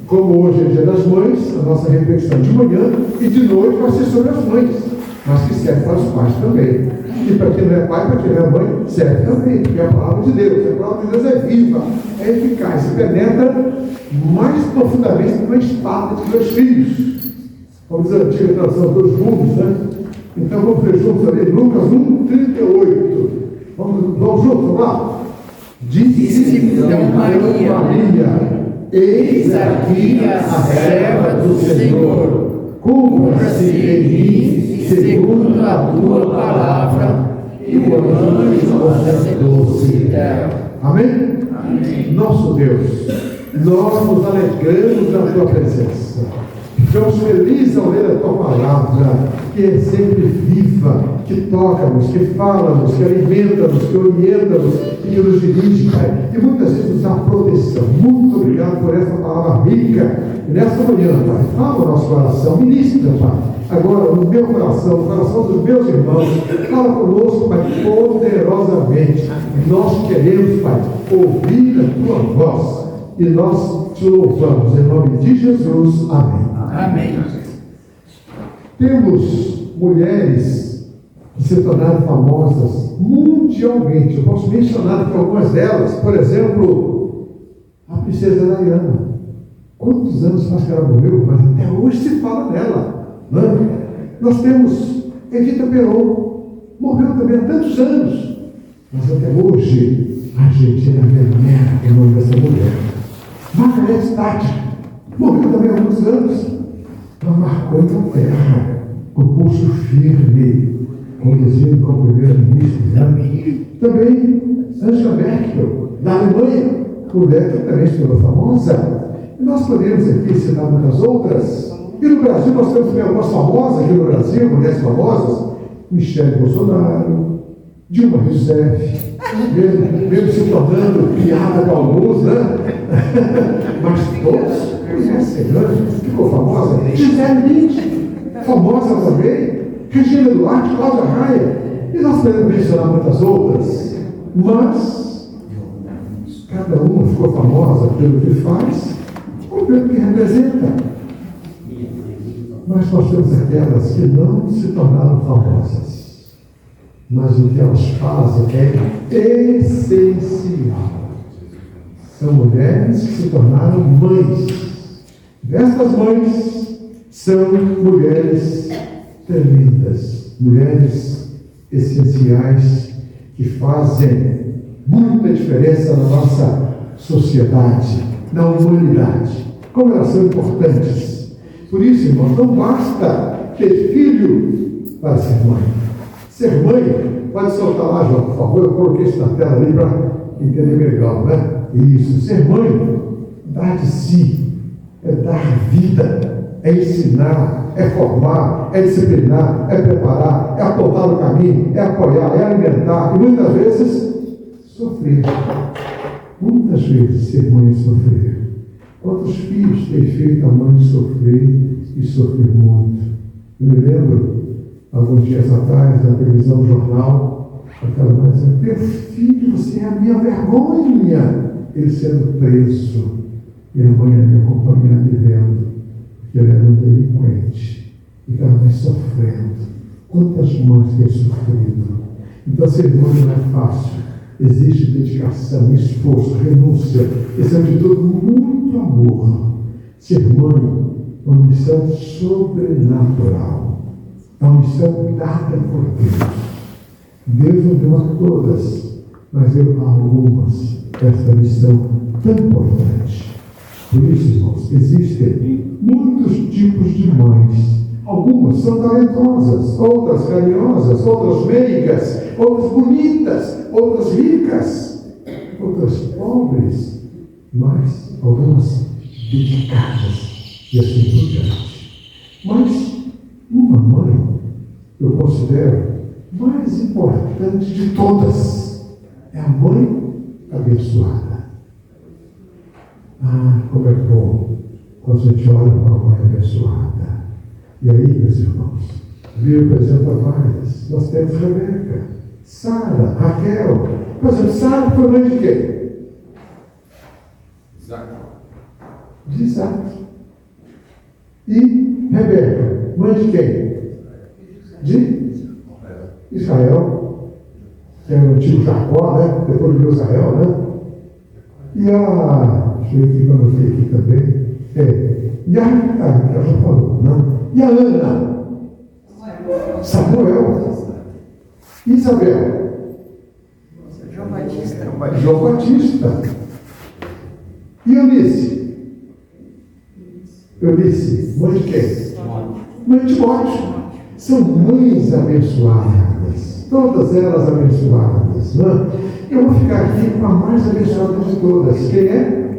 Como hoje é Dia das Mães, a nossa reflexão de manhã e de noite vai ser sobre as mães, mas que serve para os pais também. E para quem não é pai, para quem não é mãe, serve também, porque é a palavra de Deus. A palavra de Deus é viva, é eficaz, e penetra mais profundamente que uma espada de 2 fios. Vamos dizer a antiga tradução, 2 gumes, né? Então vamos ver juntos ali, Lucas 1:38. Vamos juntos lá? Disse então Maria, eis aqui a serva do Senhor, cumpra-se em mim segundo a tua palavra. E o anjo acertou-se dela. Amém? Amém? Nosso Deus, nós nos alegramos na tua presença. Ficamos felizes ao ler a tua palavra, que é sempre viva, que toca-nos, que fala-nos, que alimenta-nos, que orienta-nos e que nos dirige, Pai. E muitas vezes nos dá proteção. Muito obrigado por essa palavra rica. E nesta manhã, Pai, fala o nosso coração, ministra, Pai. Agora, no meu coração, no coração dos meus irmãos, fala conosco, Pai, poderosamente. Nós queremos, Pai, ouvir a tua voz. E nós te louvamos em nome de Jesus. Amém. Amém. Temos mulheres que se tornaram famosas mundialmente. Eu posso mencionar aqui algumas delas. Por exemplo, a princesa Diana. Quantos anos faz que ela morreu? Mas até hoje se fala dela. Não é? Nós temos Evita Peron. Morreu também há tantos anos. Mas até hoje a Argentina venera o nome dessa mulher. Margaret Thatcher. Morreu também há muitos anos. Ela marcou a terra, com o pulso firme, conduzindo como primeiro-ministro. Também Angela Merkel, da Alemanha, mulher que também se tornou famosa. E nós podemos aqui citar muitas outras. E no Brasil nós temos também algumas famosas aqui no Brasil, mulheres famosas. Michele Bolsonaro, Dilma Rousseff, mesmo se tornando piada para alguns, né? Mas todos conhecem, né? Ficou famosa. Gisele Bündchen, famosa também. Regina Duarte, Cláudia Raia. E nós podemos mencionar muitas outras. Mas cada uma ficou famosa pelo que faz ou pelo que representa. Mas nós temos aquelas que não se tornaram famosas. Mas o que elas fazem é essencial. São mulheres que se tornaram mães. Estas mães são mulheres tremendas, mulheres essenciais que fazem muita diferença na nossa sociedade, na humanidade. Como elas são importantes. Por isso, irmãos, não basta ter filho para ser mãe. Ser mãe, pode soltar lá, João, por favor, eu coloquei isso na tela ali para entender melhor, né? Isso, ser mãe, dar de si, é dar vida, é ensinar, é formar, é disciplinar, é preparar, é apontar o caminho, é apoiar, é alimentar, e muitas vezes sofrer. Muitas vezes ser mãe é sofrer. Quantos filhos tem feito a mãe sofrer e sofrer muito? Eu me lembro, alguns dias atrás, na televisão, no jornal, aquela mãe dizendo: meu filho, você é a minha vergonha. Ele sendo preso, e a mãe me acompanhando e vendo, porque ele era um delinquente, e estava me sofrendo. Quantas mães têm sofrido? Então, ser mãe não é fácil. Existe dedicação, esforço, renúncia, e, acima de tudo, muito amor. Ser mãe é uma missão sobrenatural. É uma missão dada por Deus. Deus não deu a todas, mas deu a algumas esta missão tão importante. Por isso, irmãos, existem muitos tipos de mães. Algumas são talentosas, outras carinhosas, outras meigas, outras bonitas, outras ricas, outras pobres, mas algumas dedicadas e assim por diante. Mas uma mãe, eu considero mais importante de todas, é a mãe abençoada. Ah, como é bom quando a gente olha para a mãe abençoada. E aí, meus irmãos, viu, por exemplo, várias. Nós temos Rebeca, Sara, Raquel. Por exemplo, Sara foi mãe de quem? De Isaac. E Rebeca, mãe de quem? De Israel, que é o antigo Jacó, né? Depois de Israel, né? E deixa eu ver aqui, quando eu vi aqui também. E a já falou, né? E a Ana? Samuel. Isabel. João Batista. E Eunice? Eunice, mãe de quem? Mãe de Timóteo. São mães abençoadas, todas elas abençoadas. Né? Eu vou ficar aqui com a mais abençoada de todas. Quem é?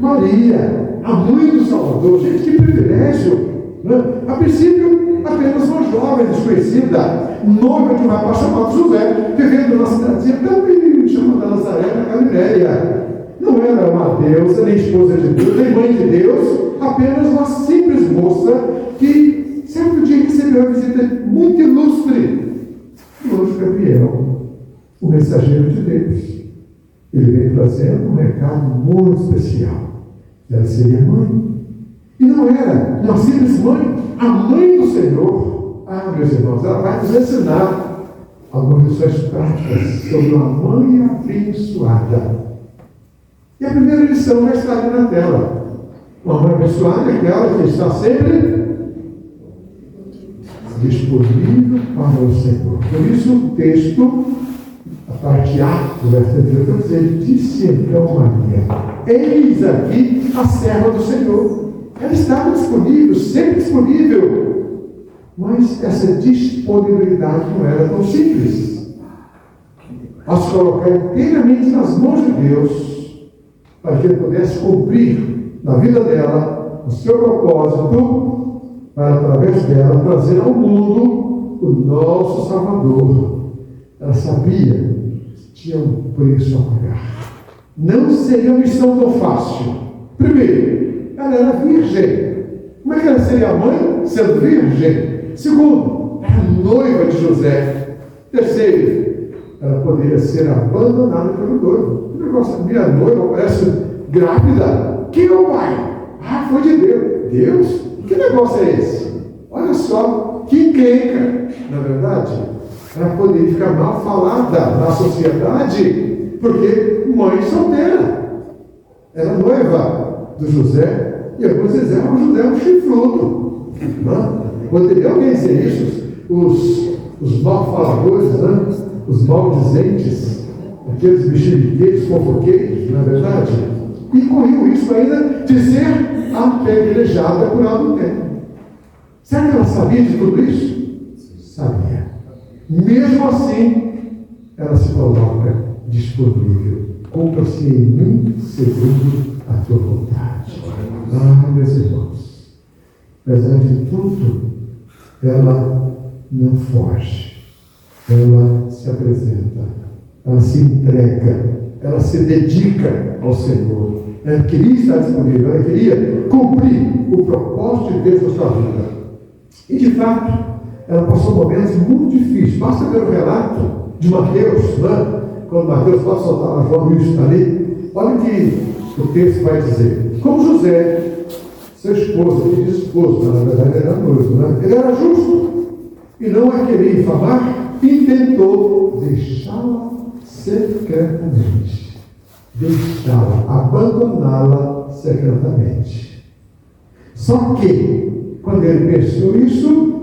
Maria, a mãe do Salvador. Gente, que privilégio! Né? A princípio, apenas uma jovem desconhecida, noiva de um rapaz chamado José, vivendo numa cidadezinha tão chamada Nazaré, na Galiléia. Não era uma deusa, nem esposa de Deus, nem mãe de Deus, apenas uma simples moça que certo dia recebeu uma visita muito ilustre. O anjo Gabriel, o mensageiro de Deus. Ele veio trazendo um recado muito especial. Ela seria mãe. E não era uma simples mãe, a mãe do Senhor. Meus irmãos, ela vai nos ensinar algumas lições práticas sobre uma mãe abençoada. E a primeira lição já está ali na tela. Uma mãe abençoada é aquela que está sempre disponível para o Senhor. Por isso o texto, a parte A do versículo 13, ele disse então Maria: eis aqui a serva do Senhor. Ela estava disponível, sempre disponível. Mas essa disponibilidade não era tão simples. A se colocar inteiramente nas mãos de Deus, para que ele pudesse cumprir na vida dela o seu propósito, para através dela trazer ao mundo o nosso Salvador. Ela sabia que tinha um preço a pagar. Não seria uma missão tão fácil. Primeiro, ela era virgem. Como é que ela seria mãe sendo virgem? Segundo, era noiva de José. Terceiro, ela poderia ser abandonada pelo noivo. Que negócio, minha noiva parece grávida. Quem é o pai? Foi de Deus. Deus? Que negócio é esse? Olha só, que encrenca. Na verdade, ela poderia ficar mal falada na sociedade, porque mãe solteira. Era noiva do José, e alguns dizem, o José é um chifrudo. Não? Poderia alguém dizer isso? Os mal-faladores, né? Os maldizentes, aqueles mexeriqueiros, fofoqueiros, não é verdade? E corriam isso ainda de ser apedrejada por algum tempo. Será que ela sabia de tudo isso? Sabia. Mesmo assim, ela se coloca disponível. Cumpra-se em mim segundo a tua vontade. Meus irmãos, apesar de tudo, ela não foge. Ela se apresenta. Ela se entrega. Ela se dedica ao Senhor. Ela queria estar disponível. Ela queria cumprir o propósito de Deus na sua vida. E de fato, ela passou momentos muito difíceis. Basta ver o relato de Mateus, né? Quando Mateus pode soltar a João isso ali. Olha o que o texto vai dizer. Como José, seu esposo, ele diz esposo, mas na verdade ele era noivo, né? Ele era justo e não a queria infamar, e tentou deixá-la secretamente. Deixá-la, abandoná-la secretamente. Só que, quando ele pensou isso,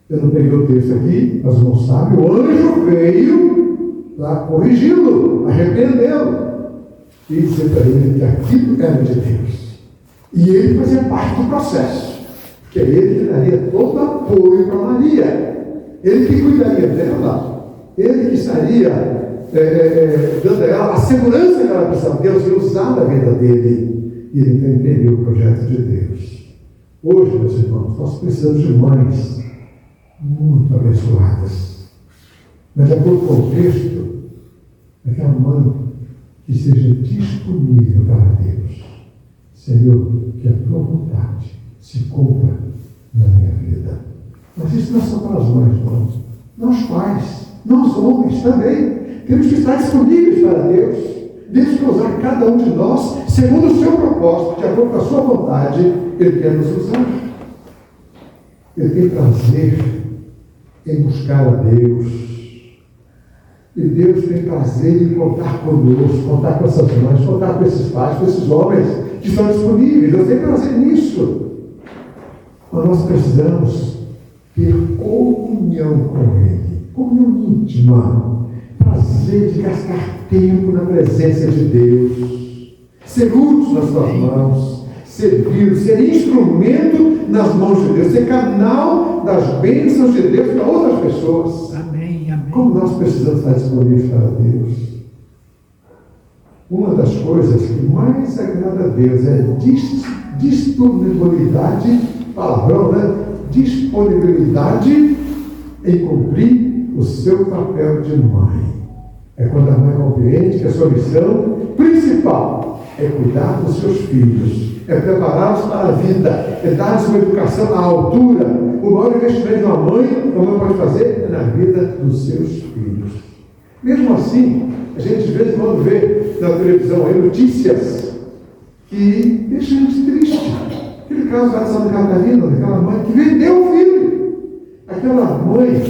eu não peguei o texto aqui, mas não sabe, o anjo veio para corrigi-lo, arrependê-lo, e dizer para ele que aquilo era de Deus. E ele fazia parte do processo, porque é ele que daria todo apoio para Maria, ele que cuidaria dela, ele que estaria dando a ela a segurança que ela precisava. Deus ia usar da vida dele, e ele então entendeu o projeto de Deus. Hoje, meus irmãos, nós precisamos de mães muito abençoadas, mas de acordo com o texto, aquela mãe que seja disponível para Deus. Senhor, que a tua vontade se cumpra na minha vida. Mas isso não é só para as mães, não. Nós pais, nós homens também, temos que estar disponíveis para Deus. Deus quer usar cada um de nós segundo o seu propósito, de acordo com a sua vontade, Ele quer nos usar. Ele tem prazer em buscar a Deus. E Deus tem prazer em contar conosco, contar com essas mães, contar com esses pais, com esses homens que estão disponíveis. Eu tenho prazer nisso. Mas nós precisamos ter comunhão com Ele, comunhão íntima, prazer de gastar tempo na presença de Deus, ser útil nas suas mãos, servir, ser instrumento nas mãos de Deus, ser canal das bênçãos de Deus para outras pessoas. Amém, amém. Como nós precisamos estar disponíveis para Deus? Uma das coisas que mais agrada a Deus é disponibilidade, palavrão, né? Disponibilidade em cumprir o seu papel de mãe. É quando a mãe compreende que a sua missão principal é cuidar dos seus filhos, é prepará-los para a vida, é dar-lhes uma educação à altura. O maior investimento de uma mãe pode fazer é na vida dos seus filhos. Mesmo assim, a gente de vez em quando vê na televisão aí notícias que deixam a gente triste. Aquele caso lá de Santa Catarina, daquela mãe que vendeu o filho. Aquela mãe,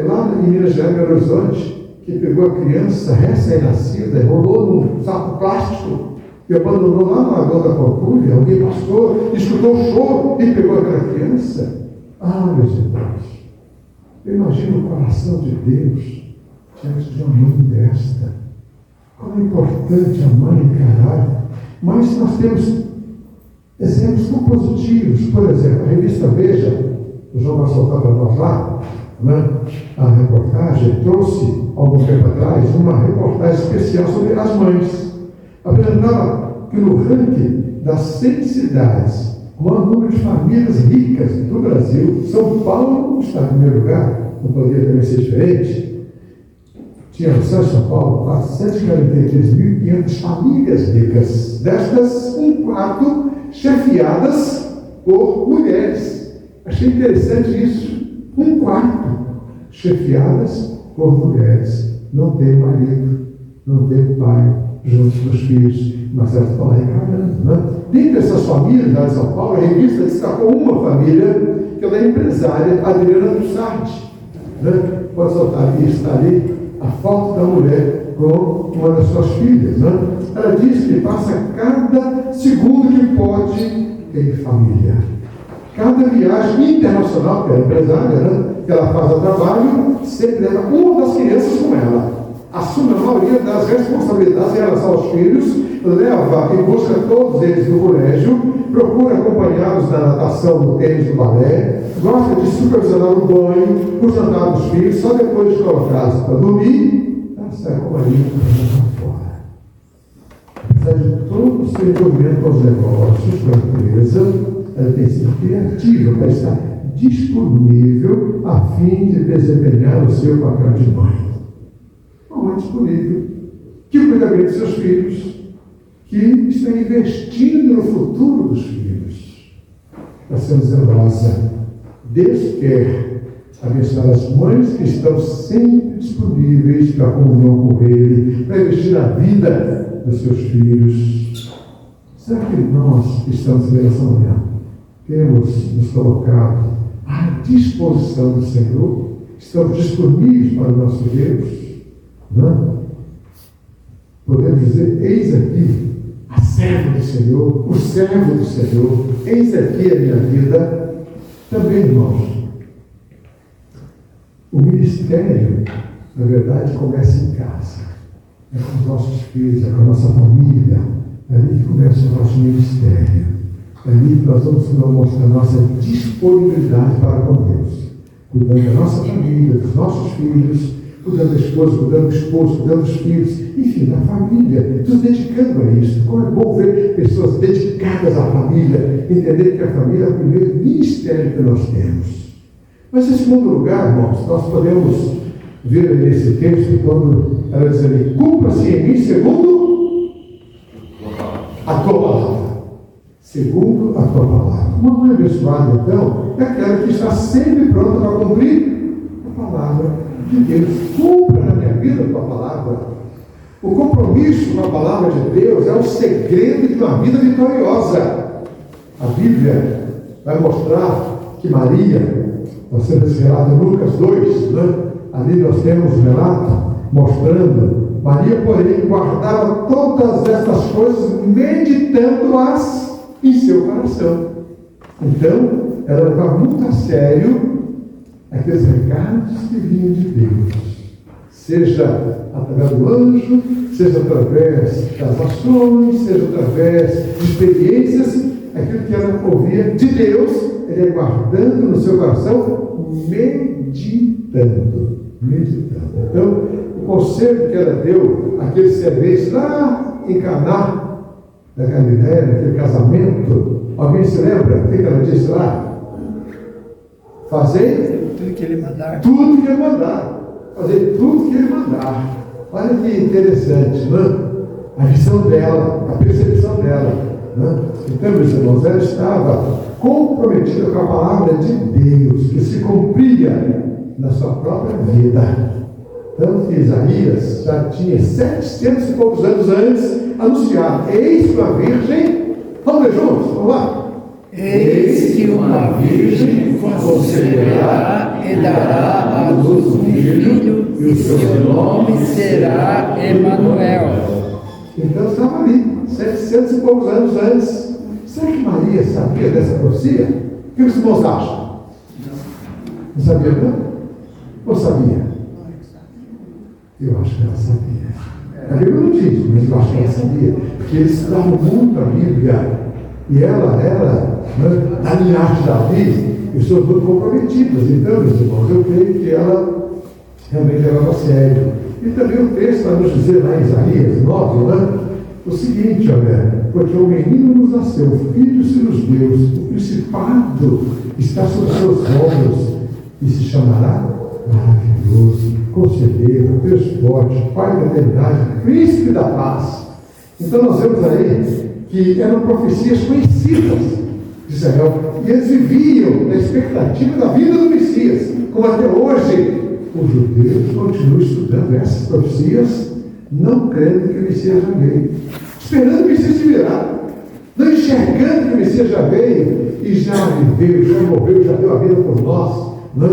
lá em Minas Gerais, Belo Horizonte, que pegou a criança recém-nascida, enrolou num saco plástico e abandonou lá no Lagoa da Pampulha. Alguém passou, escutou o choro e pegou aquela criança. Ah, meus irmãos, eu imagino o coração de Deus diante de uma mãe desta. Como é importante a mãe encarar. Mas nós temos exemplos tão positivos. Por exemplo, a revista Veja, o João vai soltar para nós lá, né? A reportagem trouxe, algum tempo atrás, uma reportagem especial sobre as mães. Apresentava que no ranking das 100 cidades, com o maior número de famílias ricas do Brasil, São Paulo está em primeiro lugar, não poderia também ser diferente. Tinha só em São Paulo 443.500 famílias ricas. Destas, um quarto chefiadas por mulheres. Achei interessante isso. Um quarto chefiadas por mulheres. Não tem marido, não tem pai junto com os filhos, mas elas estão lá encarando. Né? Dentre essas famílias lá de São Paulo, a revista destacou uma família, que ela é empresária, Adriana Bussardi. Né? Pode soltar ali, está ali a foto da mulher com uma das suas filhas. Né? Ela diz que passa cada segundo que pode em família. Cada viagem internacional, que é empresária, né, que ela faz a trabalho, sempre leva uma das crianças com ela. Assume a maioria das responsabilidades em relação aos filhos, leva e busca todos eles no colégio, procura acompanhá-los na natação, no tênis, no balé, gosta de supervisionar o banho, o jantar dos filhos, só depois de colocá-los para dormir, ela sai com o marido para fora. Apesar de todo o seu envolvimento com os negócios, com a empresa, ela tem sido criativa para estar disponível a fim de desempenhar o seu papel de mãe. Uma mãe disponível, que cuida bem dos seus filhos, que está investindo no futuro dos filhos. Está sendo zelosa. Deus quer abençoar as mães que estão sempre disponíveis para a comunhão com Ele, para investir na vida dos seus filhos. Será que nós estamos nessa manhã? Temos nos colocado à disposição do Senhor? Estamos disponíveis para o nosso Deus? Não? Podemos dizer, eis aqui a serva do Senhor, o servo do Senhor, eis aqui a minha vida. Também, irmãos, o ministério, na verdade, começa em casa. É com os nossos filhos, é com a nossa família. É ali que começa o nosso ministério. É ali que nós vamos mostrar a nossa disponibilidade para com Deus. Cuidando da nossa família, dos nossos filhos, cuidando da esposa, cuidando do esposo, cuidando dos filhos, enfim, da família, nos dedicando a isso. Como é bom ver pessoas dedicadas à família, entender que a família é o primeiro ministério que nós temos. Mas em segundo lugar, irmãos, nós podemos ver nesse texto, quando ela diz ali, cumpra-se em mim segundo a tua palavra. Segundo a tua palavra. Uma mãe abençoada, então, é aquela que está sempre pronta para cumprir a palavra de Deus. Cumpra na minha vida a tua palavra. O compromisso com a palavra de Deus é o segredo de uma vida vitoriosa. A Bíblia vai mostrar que Maria, nós temos esse relato em Lucas 2, né? Ali nós temos um relato mostrando, Maria, porém, guardava todas estas coisas, meditando-as em seu coração. Então, ela levava muito a sério aqueles recados que vinham de Deus. Seja através do anjo, seja através das ações, seja através de experiências, aquilo que ela ouvia de Deus, ele ia guardando no seu coração, meditando. Então, o conselho que ela deu àqueles serventes lá em Caná da Galileia, naquele casamento, alguém se lembra? O que ela disse lá? Fazer tudo que ele mandar. Tudo que ele mandar. Fazer tudo que ele mandar. Olha que interessante, né? A visão dela, a percepção dela. Né? Então, meus irmãos, ela estava comprometida com a palavra de Deus, que se cumpria na sua própria vida. Tanto que Isaías já tinha 700 e poucos anos antes anunciado: eis que uma virgem, vamos ler juntos, vamos lá. Eis que uma virgem conceberá e dará à luz um filho, e o seu nome será Emanuel. Então estava ali, 700 e poucos anos antes. Será que Maria sabia dessa profecia? O que os irmãos acham? Não sabia, não? Ou sabia? Eu acho que ela sabia. A Bíblia não diz, mas eu acho que ela sabia. Porque eles estudavam muito a Bíblia. E ela era, né, na linhagem de Davi, pessoas muito comprometidas. Então, meus irmãos, eu creio que ela realmente levava a sério. E também o texto vai nos dizer lá em Isaías 9, né, o seguinte, olha: porque o menino nos nasceu, o filho se nos deu, o principado está sobre os seus ombros, e se chamará Maravilhoso, Conselheiro, Deus Forte, Pai da Eternidade, Príncipe da Paz. Então nós vemos aí que eram profecias conhecidas de Israel, e eles viviam na expectativa da vinda do Messias, como até hoje os judeus continuam estudando essas profecias, não crendo que o Messias já veio, esperando que o Messias se virá, não enxergando que o Messias já veio e já viveu, já morreu, já deu a vida por nós, né?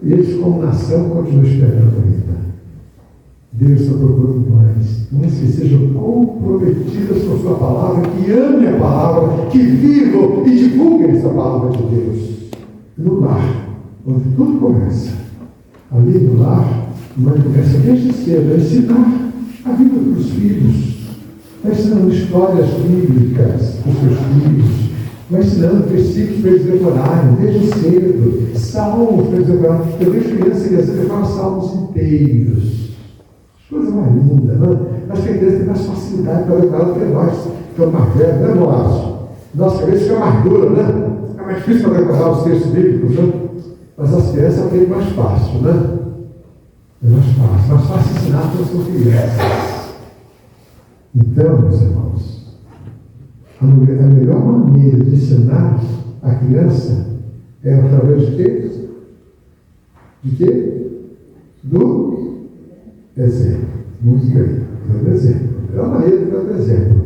E eles, como nação, continuam esperando ainda. Deus está procurando mais que sejam comprometidas com a sua palavra, que amem a palavra, que vivam e divulguem essa palavra de Deus. No lar, onde tudo começa. Ali no lar, a mãe começa desde cedo a ensinar a vida dos filhos. Vai ensinando histórias bíblicas para os seus filhos. Vai ensinando versículos para eles decorarem desde cedo. Salmos para eles decorarem. Eu vejo crianças que decoram salmos inteiros. Coisa mais linda, não? Acho que a igreja tem mais facilidade para decorar do que nós, que é o mais velho, né, Moço? Nossa cabeça fica mais dura, né? Fica mais difícil para decorar os textos bíblicos, né? Mas as crianças aprendem mais fácil, né? É mais fácil ensinar para as suas crianças. Então, meus irmãos, a melhor maneira de ensinar a criança é através de quê? De quê? Do exemplo. Música aí, do exemplo. A melhor maneira do exemplo.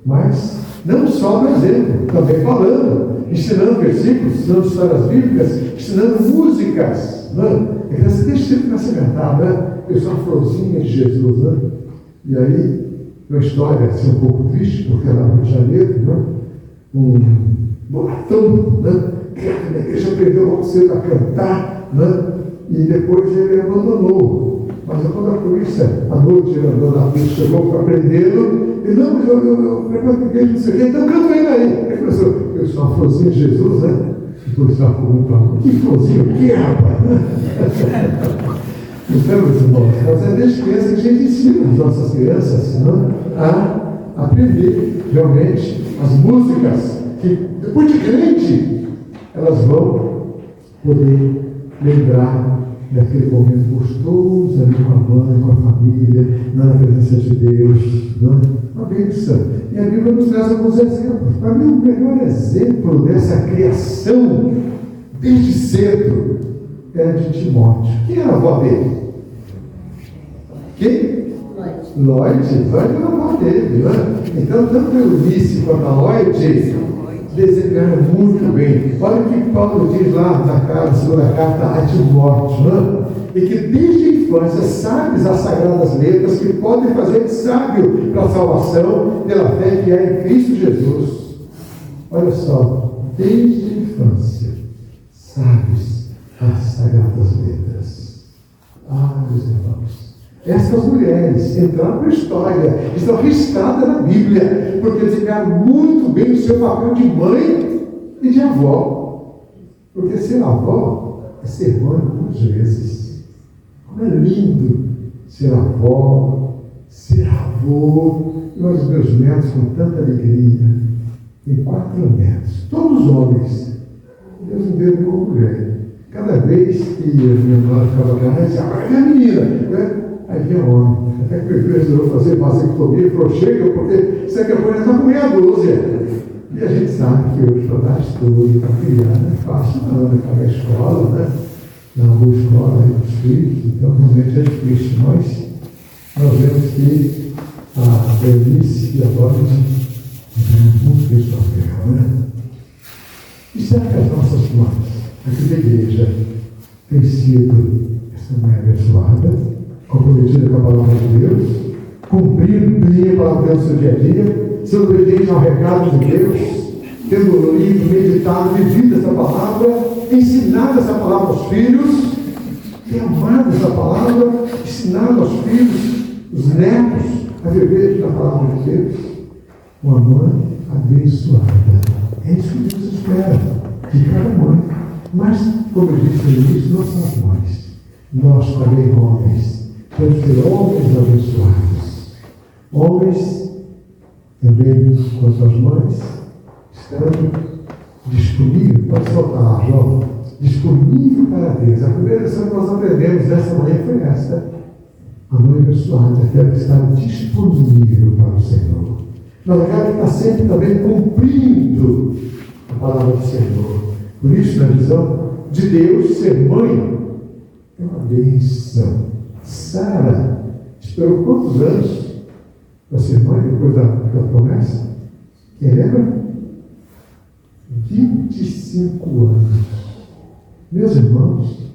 Mas não só do exemplo, também falando, ensinando versículos, ensinando histórias bíblicas, ensinando músicas. Né? A criança deixa sempre para cimentar, né? Eu sou a florzinha de Jesus, né? E aí, uma história assim, um pouco triste, porque lá no Rio de Janeiro, né? Um bolatão, né? Que na igreja aprendeu logo cedo a cantar, né? E depois ele abandonou. Mas quando a polícia, à noite, ele andou na pista, chegou para prendê-lo, e não, mas eu frequento a igreja, não sei o quê, então canta ele aí. Ele começou: eu sou a florzinha de Jesus, né? E o policial perguntou: que florzinha? O que, rapaz? Então, meus irmãos, nós é desde criança que a gente ensina as nossas crianças, né, a aprender realmente as músicas, que depois de grande elas vão poder lembrar daquele momento gostoso ali com a mãe, com a família, na presença de Deus, não? Uma bênção. E a Bíblia nos traz alguns exemplos. Para mim, o melhor exemplo dessa criação, desde cedo, é a de Timóteo. Quem era a avó dele? Quem? Lloyd na avó dele, né? Então, tanto a Eunice quanto a Lloyd desempenharam muito bem. Olha o que Paulo diz lá na segunda carta a Timóteo, né? E que desde a infância sabes as sagradas letras que podem fazer sábio para a salvação pela fé que há em Cristo Jesus. Olha só, desde a infância sabes as sagradas letras. Meus irmãos, essas mulheres entraram para a história, estão registradas na Bíblia, porque desempenharam muito bem o seu papel de mãe e de avó. Porque ser avó é ser mãe muitas vezes. Como é lindo ser avó, ser avô. E olha os meus netos com tanta alegria. Tem 4 netos, todos homens. Deus me deu uma mulher. Cada vez que minha irmã ficava grávida, dizia, é menina, né? Aí vinha homem. Até que o resolveu fazer vasectomia e falou, chega, porque você quer pôr essa mulher a 12. E a gente sabe que hoje para dar estudo, para criar, não é fácil não, né? Para a escola, né? Dar uma boa escola aí para os filhos, então realmente é difícil. Nós vemos que a Eunice e a Lloyd muito esse papel, né? E será que as nossas mães, aqui da igreja, têm sido essa mãe abençoada, comprometida com a palavra de Deus, cumprindo bem a palavra do seu dia a dia, sendo obediente ao recado de Deus, tendo lido, meditado, vivido essa palavra, ensinado essa palavra aos filhos, ter amado essa palavra, ensinado aos filhos, os netos, a viver na palavra de Deus? Uma mãe abençoada. É isso que Deus espera de cada mãe. Mas, como eu disse no início, não são as mães. Nós também, homens, temos que ser homens abençoados. Homens, também, quanto às mães, estando disponíveis, pode soltar, João, disponível para Deus. A primeira lição que nós aprendemos nessa manhã foi esta. A mãe abençoada, aquela que está disponível para o Senhor. Mas aquela que está sempre também cumprindo a palavra do Senhor. Por isso, na visão de Deus, ser mãe é uma bênção. Sara esperou quantos anos para ser mãe depois da promessa? Quem lembra? 25 anos. Meus irmãos,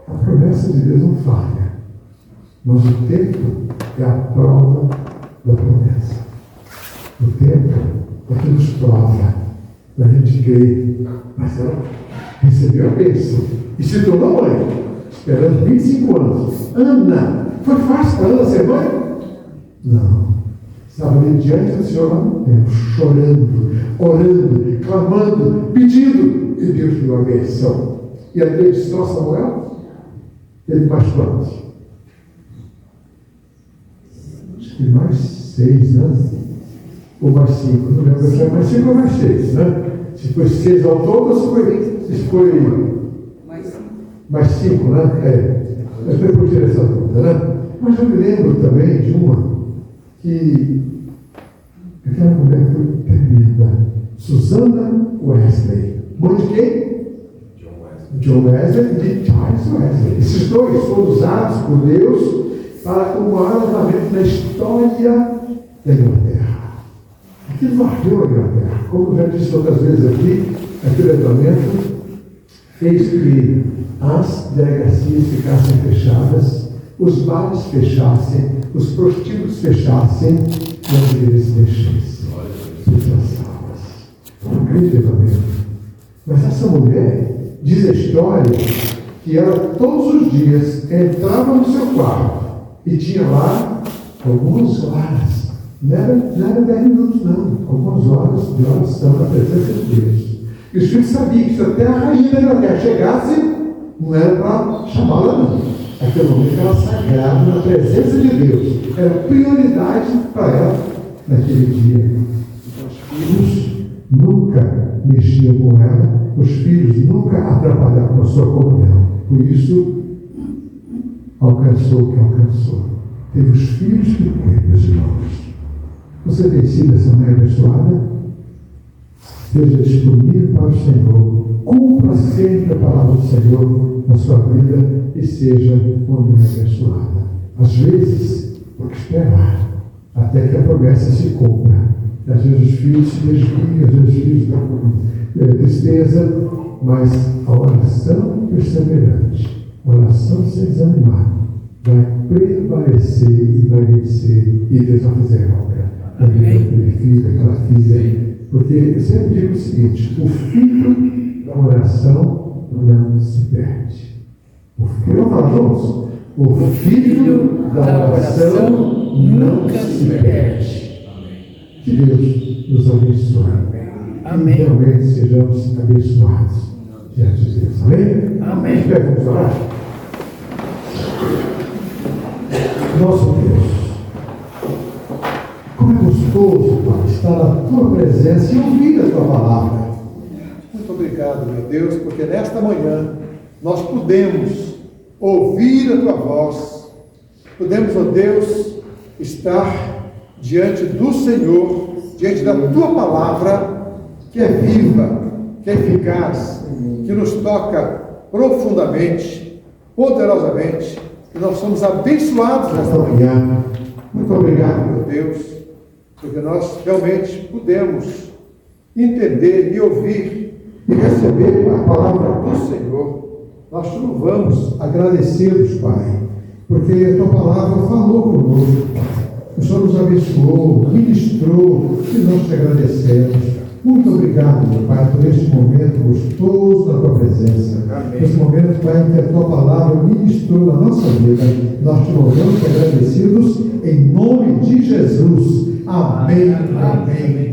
a promessa de Deus não falha, mas o tempo é a prova da promessa. O tempo é que nos prova, a gente crê, mas ela recebeu a bênção e se tornou mãe, esperando 25 anos. Ana, foi fácil para Ana ser mãe? Não. Estava ali diante do Senhor lá no tempo, chorando, orando, clamando, pedindo, e Deus deu a bênção. E ela teve só Samuel? Teve mais quantos? Acho que mais 6, né? Ou mais 5, não lembro se foi mais 5 ou mais 6, né? Se foi 6 ao todo, ou se foi mais 5, né? Mas depois tirei essa dúvida, né? Mas eu me lembro também de uma que aquela mulher foi tremenda. Susana Wesley. Mãe de quem? John Wesley e de Charles Wesley. Esses dois foram usados por Deus para acumular novamente na história da Inglaterra. Aquilo varreu a Inglaterra. Como já disse outras vezes aqui, aquele levantamento fez que as delegacias ficassem fechadas, os bares fechassem, os prostíbulos fechassem e as igrejas deixassem. Foi um grande levantamento. Mas essa mulher diz a história que ela todos os dias entrava no seu quarto e tinha lá algumas horas. Não era 10 minutos, não. Algumas horas de oração na presença de Deus. E os filhos sabiam que se até a rainha da Inglaterra chegasse, não era para chamá-la, não. Aquele momento era sagrado na presença de Deus. Era prioridade para ela naquele dia. Os filhos nunca mexiam com ela, os filhos nunca atrapalhavam a sua comunhão. Por isso, alcançou o que alcançou. Teve os filhos que teve, meus irmãos. Você tem sido essa mãe abençoada? Seja disponível para o Senhor. Cumpra sempre a palavra do Senhor na sua vida e seja uma mãe abençoada. Às vezes, Porque esperar até que a promessa se cumpra. Às vezes os filhos se desviam, às vezes os filhos dão tristeza, mas a oração perseverante, a oração sem desanimar, vai prevalecer e vai vencer, e Deus vai fazer a obra na vida daquele filho, daquela filha. Porque eu sempre digo o seguinte: o filho da oração não se perde. O filho da oração nunca se perde. Que Deus nos abençoe. Amém. E realmente sejamos abençoados diante de Deus. Amém? Amém. Vamos orar. Nosso Deus, como é gostoso, Pai, estar na Tua presença e ouvir a Tua palavra. Muito obrigado, meu Deus, porque nesta manhã nós podemos ouvir a Tua voz, podemos, ó Deus, estar diante do Senhor, diante da Tua palavra, que é viva, que é eficaz, que nos toca profundamente, poderosamente, e nós somos abençoados nesta manhã. Muito obrigado, meu Deus, porque nós realmente podemos entender e ouvir e receber a palavra do Senhor. Nós te louvamos, agradecidos, Pai, porque a Tua palavra falou conosco, o Senhor nos abençoou, ministrou, e nós te agradecemos. Muito obrigado, meu Pai, por este momento gostoso da Tua presença. Amém. Esse momento, Pai, em que a Tua palavra ministrou na nossa vida. Nós te louvamos e agradecidos em nome de Jesus. Amém. Amém.